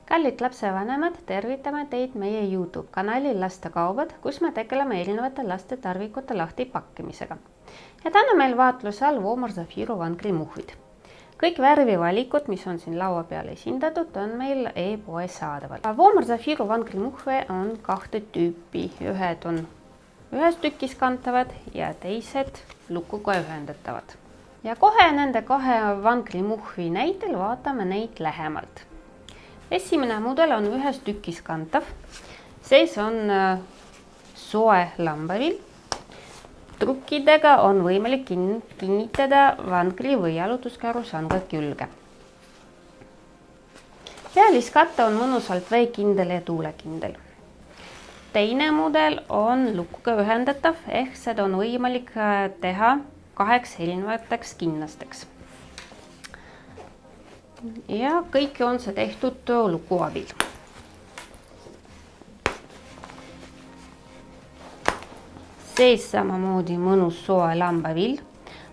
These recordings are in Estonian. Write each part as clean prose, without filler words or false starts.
Kallid lapsevanemad, tervitame teid meie YouTube kanalil Lastekaubad, kus me tegeleme erinevate laste tarvikute lahti pakkimisega. Ja täna meil vaatluse all Woomar Zafiro vankrimuhvid. Kõik värvivalikud, mis on siin laua peal esindatud, on meil e-poes saadaval. Woomar Zafiro vankrimuhve on kahte tüüpi. Ühed on ühes tükis kantavad ja teised lukuga ühendatavad. Ja kohe nende kahe vankrimuhvi näitel vaatame neid lähemalt. Esimene mudel on ühes tükis kantav. Sees on soe lambavill. Trukkidega on võimalik kinnitada vankri või jalutuskarusanga külge. Pealiskatte on mõnusalt veekindel ja tuulekindel. Teine mudel on lukuga ühendatav, ehk seda on võimalik teha 2 erinevateks kinnasteks. Ja kõik on see tehtud luku abil. Sees samamoodi mõnus soe lambavill.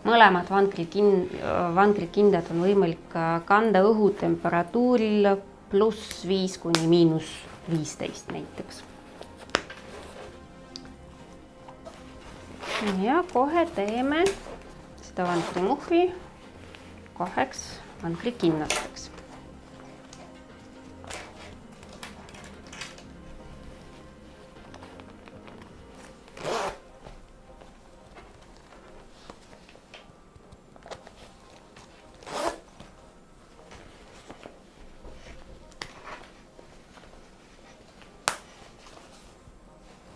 Mõlemad vankrikindad on võimalik kanda õhutemperatuuril +5 kuni -15 näiteks. Ja kohe teeme seda vankrimuhvi 2 vankrikinnasteks.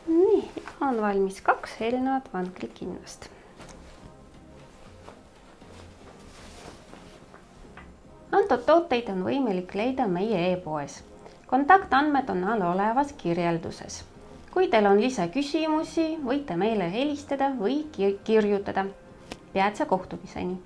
Nii, on valmis 2 erinevat vankrikinnast. Antud tooteid on võimalik leida meie e-poes. Kontaktandmed on all olevas kirjelduses. Kui teil on lisaküsimusi, võite meile helistada või kirjutada. Peatse kohtumiseni!